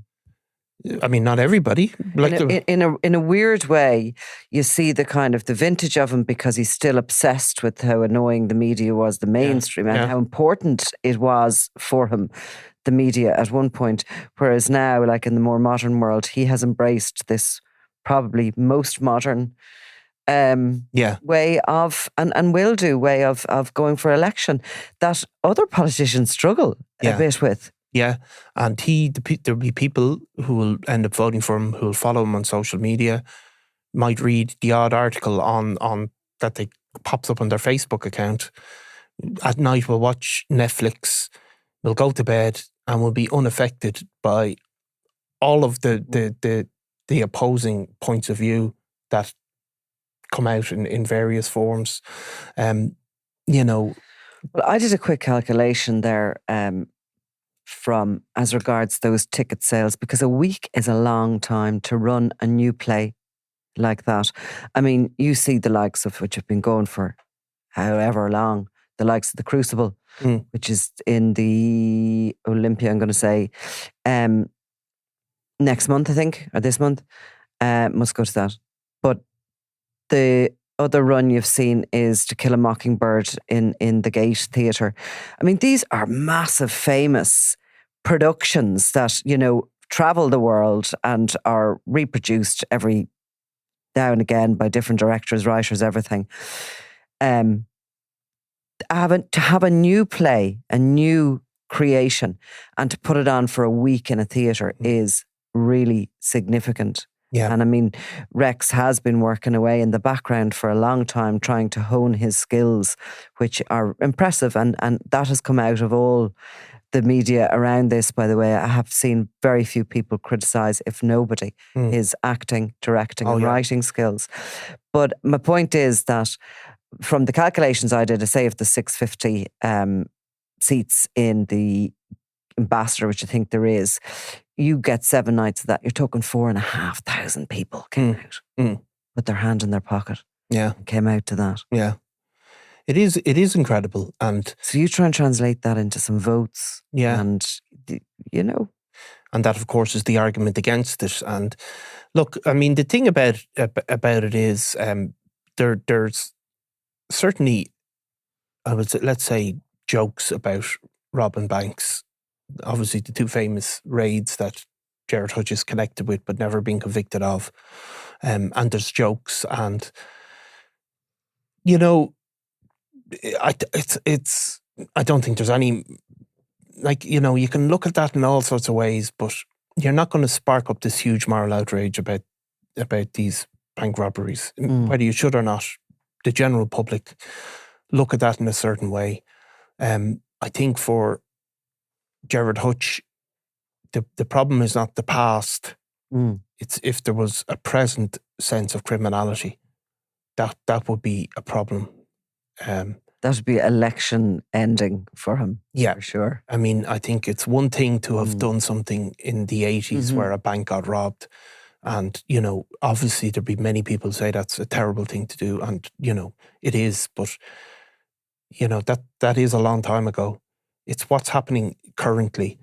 I mean, not everybody. Like in a weird way, you see the kind of the vintage of him because he's still obsessed with how annoying the media was, the mainstream, and how important it was for him, the media at one point. Whereas now, like in the more modern world, he has embraced this probably most modern way of, and will do, way of going for election that other politicians struggle a bit with. Yeah, and there'll be people who will end up voting for him, who will follow him on social media, might read the odd article on that they pops up on their Facebook account. At night, will watch Netflix, will go to bed, and will be unaffected by all of the opposing points of view that come out in various forms. Well, I did a quick calculation there. From as regards those ticket sales, because a week is a long time to run a new play like that. I mean, you see the likes of which have been going for however long, the likes of the Crucible, which is in the Olympia, I'm going to say, next month, I think, or this month. Must go to that. But the other run you've seen is To Kill a Mockingbird in the Gate Theatre. I mean, these are massive, famous productions that, travel the world and are reproduced every now and again by different directors, writers, everything. To have a new play, a new creation, and to put it on for a week in a theatre is really significant. Yeah. And I mean, Rex has been working away in the background for a long time, trying to hone his skills, which are impressive. And that has come out of all the media around this, by the way. I have seen very few people criticise, if nobody, his acting, directing and writing skills. But my point is that from the calculations I did, I say of the 650 seats in the Ambassador, which I think there is, you get 7 nights of that. You're talking 4,500 people came out with their hand in their pocket. Yeah, and came out to that. Yeah, it is incredible. And so you try and translate that into some votes. Yeah, and and that of course is the argument against it. And look, I mean, the thing about it is, there's certainly, I would say, let's say, jokes about robbing banks. Obviously, the two famous raids that Gerard Hutch is connected with but never been convicted of. And there's jokes, and I don't think there's any, you can look at that in all sorts of ways, but you're not going to spark up this huge moral outrage about these bank robberies, whether you should or not. The general public look at that in a certain way. I think for Gerard Hutch, the problem is not the past. It's if there was a present sense of criminality, that would be a problem. That would be election ending for him. Yeah, for sure. I mean, I think it's one thing to have done something in the 80s where a bank got robbed, and obviously there'd be many people who say that's a terrible thing to do, and it is, but that is a long time ago. It's what's happening currently.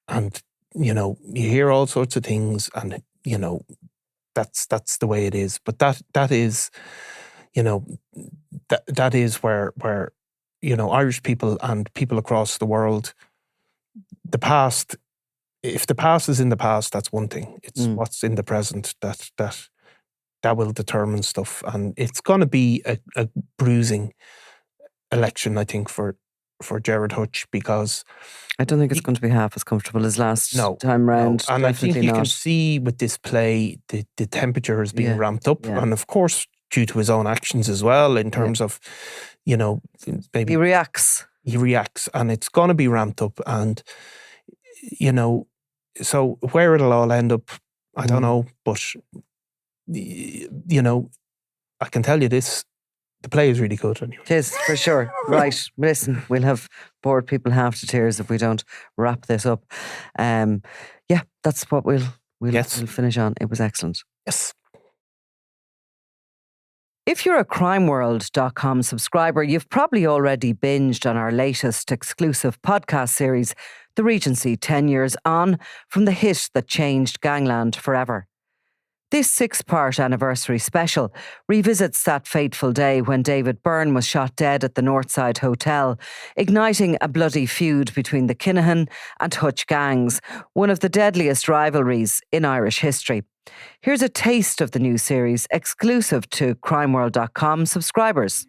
And, you hear all sorts of things, and, that's the way it is. But that is, that is where Irish people and people across the world, the past, if the past is in the past, that's one thing. It's what's in the present that will determine stuff. And it's going to be a bruising election, I think, for Gerard Hutch, because I don't think it's going to be half as comfortable as last time round. No. And I think you can see with this play, the temperature has been ramped up. Yeah. And of course, due to his own actions as well, in terms of, maybe... He reacts. And it's going to be ramped up. And, so where it'll all end up, I don't know. But, I can tell you this, the play is really good anyway. It is, for sure. Right. Listen, we'll have bored people half to tears if we don't wrap this up. That's what we'll finish on. It was excellent. Yes. If you're a crimeworld.com subscriber, you've probably already binged on our latest exclusive podcast series, The Regency 10 years on from the hit that changed gangland forever. This 6-part anniversary special revisits that fateful day when David Byrne was shot dead at the Northside Hotel, igniting a bloody feud between the Kinahan and Hutch gangs, one of the deadliest rivalries in Irish history. Here's a taste of the new series, exclusive to crimeworld.com subscribers.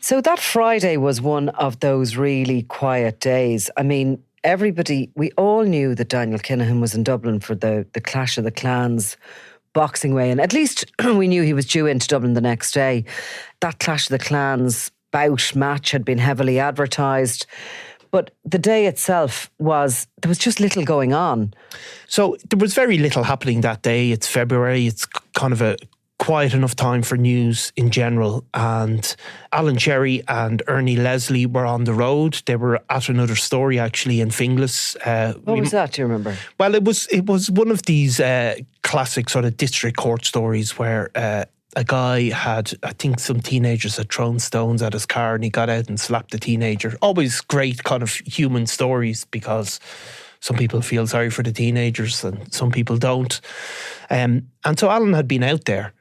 So that Friday was one of those really quiet days. I mean, we all knew that Daniel Kinahan was in Dublin for the Clash of the Clans boxing weigh-in. At least we knew he was due into Dublin the next day. That Clash of the Clans match had been heavily advertised. But the day itself there was just little going on. So there was very little happening that day. It's February. It's kind of a quiet enough time for news in general. And Alan Cherry and Ernie Leslie were on the road. They were at another story actually in Finglas. What was that, do you remember? Well, it was one of these classic sort of district court stories where a guy I think some teenagers had thrown stones at his car and he got out and slapped the teenager. Always great kind of human stories because some people feel sorry for the teenagers and some people don't. And so Alan had been out there.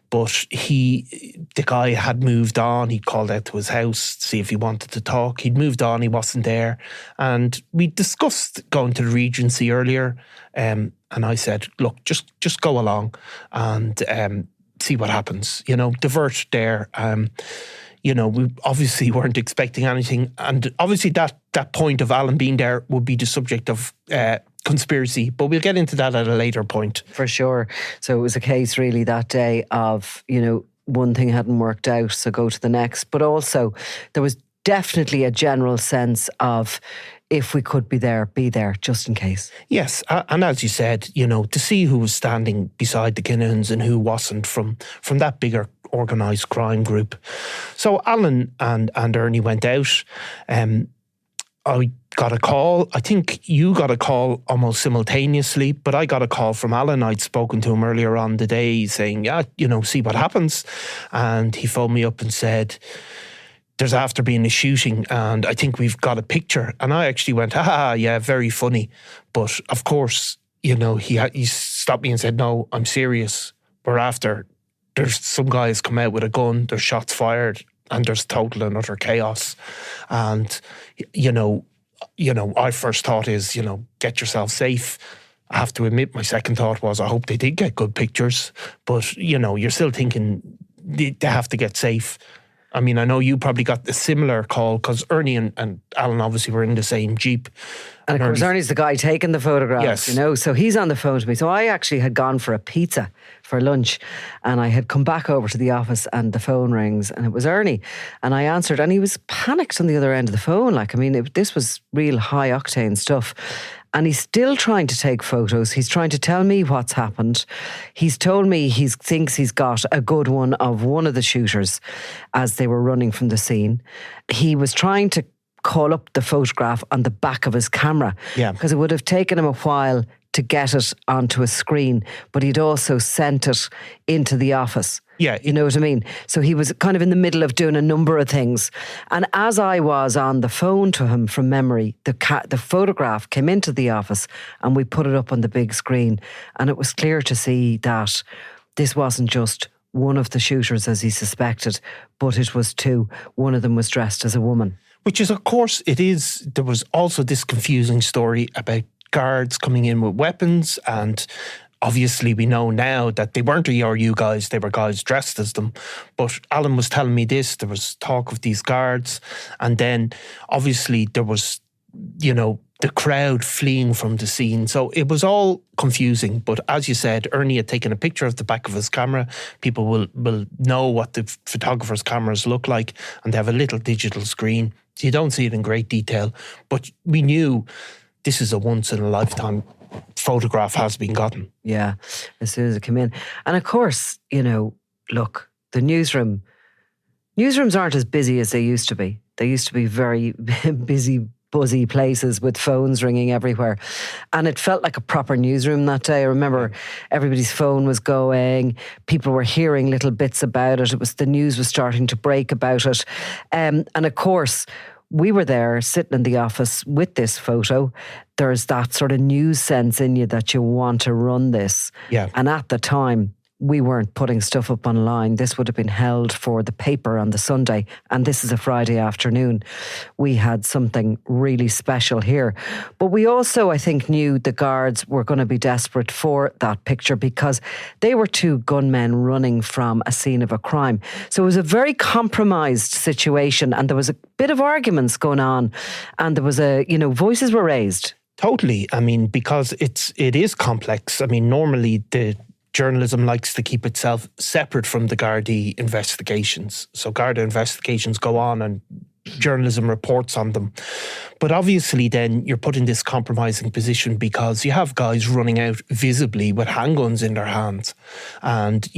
But the guy had moved on. He'd called out to his house to see if he wanted to talk. He'd moved on. He wasn't there. And we discussed going to the Regency earlier. And I said, look, just go along and see what happens. Divert there. We obviously weren't expecting anything. And obviously that point of Alan being there would be the subject of conspiracy, but we'll get into that at a later point. For sure. So it was a case really that day of, one thing hadn't worked out, so go to the next. But also there was definitely a general sense of if we could be there, just in case. Yes, and as you said, to see who was standing beside the Kinahans and who wasn't from that bigger organised crime group. So Alan and Ernie went out. I got a call. I think you got a call almost simultaneously, but I got a call from Alan. I'd spoken to him earlier on the day saying, see what happens. And he phoned me up and said, there's after being a shooting and I think we've got a picture. And I actually went, yeah, very funny. But of course, he stopped me and said, no, I'm serious. There's some guys come out with a gun, there's shots fired, and there's total and utter chaos. And, our first thought is, get yourself safe. I have to admit, my second thought was, I hope they did get good pictures. But, you're still thinking they have to get safe. I mean, I know you probably got a similar call because Ernie and Alan obviously were in the same Jeep. And of course, Ernie's the guy taking the photographs, yes. So he's on the phone to me. So I actually had gone for a pizza for lunch and I had come back over to the office and the phone rings and it was Ernie. And I answered and he was panicked on the other end of the phone. This was real high octane stuff. And he's still trying to take photos. He's trying to tell me what's happened. He's told me he thinks he's got a good one of one of the shooters as they were running from the scene. He was trying to call up the photograph on the back of his camera. Yeah. Because it would have taken him a while to get it onto a screen, but he'd also sent it into the office. Yeah. You know what I mean? So he was kind of in the middle of doing a number of things. And as I was on the phone to him from memory, the photograph came into the office and we put it up on the big screen. And it was clear to see that this wasn't just one of the shooters as he suspected, but it was two. One of them was dressed as a woman. Which is, of course, there was also this confusing story about guards coming in with weapons, and obviously we know now that they weren't ERU guys, they were guys dressed as them. But Alan was telling me this, there was talk of these guards, and then obviously there was, the crowd fleeing from the scene. So it was all confusing. But as you said, Ernie had taken a picture of the back of his camera. People will know what the photographer's cameras look like, and they have a little digital screen. So you don't see it in great detail. But we knew this is a once-in-a-lifetime photograph has been gotten. Yeah, as soon as it came in. And of course, look, the newsrooms aren't as busy as they used to be. They used to be very busy, buzzy places with phones ringing everywhere. And it felt like a proper newsroom that day. I remember everybody's phone was going. People were hearing little bits about it. The news was starting to break about it. And of course, we were there sitting in the office with this photo. There's that sort of news sense in you that you want to run this. Yeah. And at the time, we weren't putting stuff up online. This would have been held for the paper on the Sunday, and this is a Friday afternoon. We had something really special here. But we also, I think, knew the guards were going to be desperate for that picture because they were two gunmen running from a scene of a crime. So it was a very compromised situation, and there was a bit of arguments going on, and there was voices were raised. Totally. I mean, because it is complex. I mean, normally the journalism likes to keep itself separate from the Gardaí investigations. So Garda investigations go on and journalism reports on them. But obviously then you're put in this compromising position because you have guys running out visibly with handguns in their hands. And,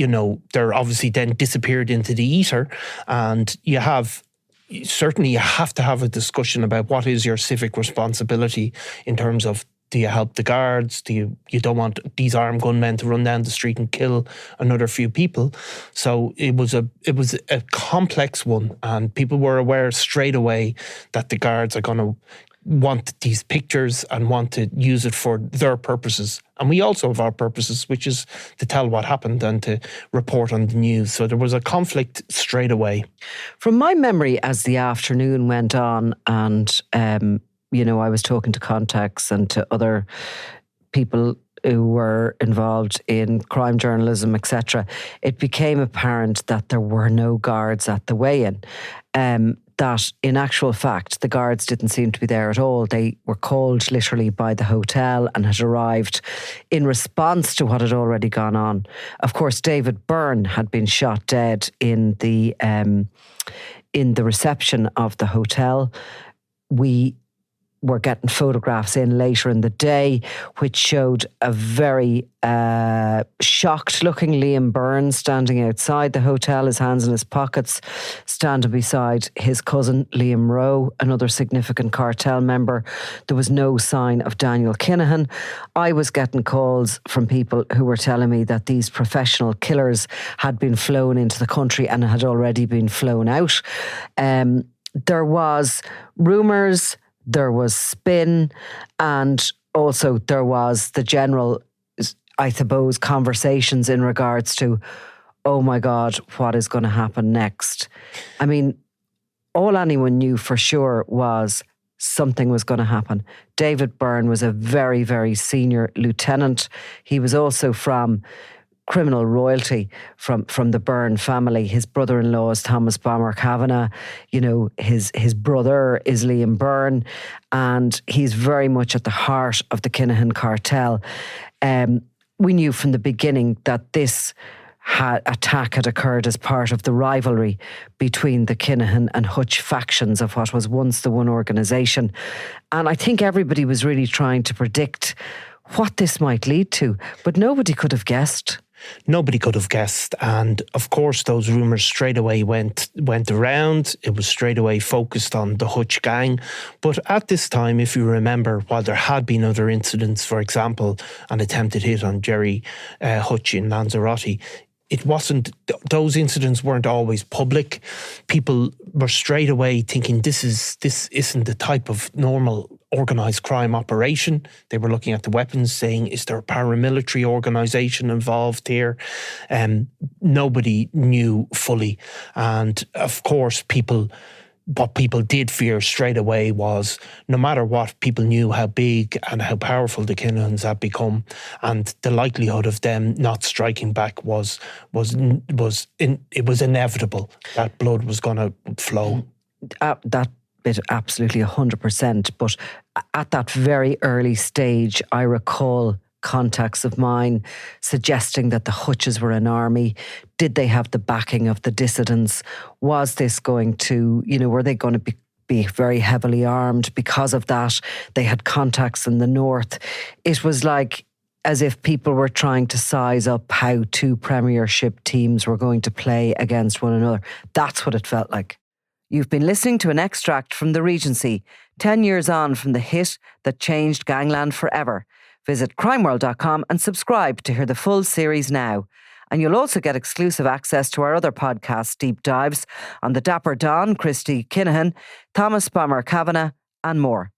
they're obviously then disappeared into the ether. And you have to have a discussion about what is your civic responsibility in terms of, do you help the guards? You don't want these armed gunmen to run down the street and kill another few people. So it was a complex one, and people were aware straight away that the guards are going to want these pictures and want to use it for their purposes. And we also have our purposes, which is to tell what happened and to report on the news. So there was a conflict straight away. From my memory, as the afternoon went on and I was talking to contacts and to other people who were involved in crime journalism, etc., it became apparent that there were no guards at the weigh-in. That in actual fact, the guards didn't seem to be there at all. They were called literally by the hotel and had arrived in response to what had already gone on. Of course, David Byrne had been shot dead in the reception of the hotel. We were getting photographs in later in the day, which showed a very shocked-looking Liam Byrne standing outside the hotel, his hands in his pockets, standing beside his cousin Liam Rowe, another significant cartel member. There was no sign of Daniel Kinahan. I was getting calls from people who were telling me that these professional killers had been flown into the country and had already been flown out. There was rumours, there was spin, and also there was the general, I suppose, conversations in regards to, oh my God, what is going to happen next? I mean, all anyone knew for sure was something was going to happen. David Byrne was a very, very senior lieutenant. He was also from criminal royalty from the Byrne family. His brother-in-law is Thomas Bomber Kavanagh. His brother is Liam Byrne, and he's very much at the heart of the Kinahan cartel. We knew from the beginning that this attack had occurred as part of the rivalry between the Kinahan and Hutch factions of what was once the one organisation. And I think everybody was really trying to predict what this might lead to, but nobody could have guessed. Nobody could have guessed. And of course, those rumours straight away went around. It was straight away focused on the Hutch gang. But at this time, if you remember, while there had been other incidents, for example, an attempted hit on Jerry Hutch in Lanzarote, those incidents weren't always public. People were straight away thinking this isn't the type of normal organised crime operation. They were looking at the weapons, saying, is there a paramilitary organisation involved here? Nobody knew fully. And of course, what people did fear straight away was, no matter what, people knew how big and how powerful the Kinahans had become, and the likelihood of them not striking back was inevitable. That blood was going to flow. That bit absolutely 100%. But at that very early stage, I recall contacts of mine suggesting that the Hutches were an army. Did they have the backing of the dissidents? Was this going to, were they going to be very heavily armed because of that? They had contacts in the north. It was like as if people were trying to size up how two Premiership teams were going to play against one another. That's what it felt like. You've been listening to an extract from The Regency, 10 years on from the hit that changed gangland forever. Visit crimeworld.com and subscribe to hear the full series now. And you'll also get exclusive access to our other podcast deep dives on the Dapper Don, Christy Kinahan, Thomas Bomber Kavanagh, and more.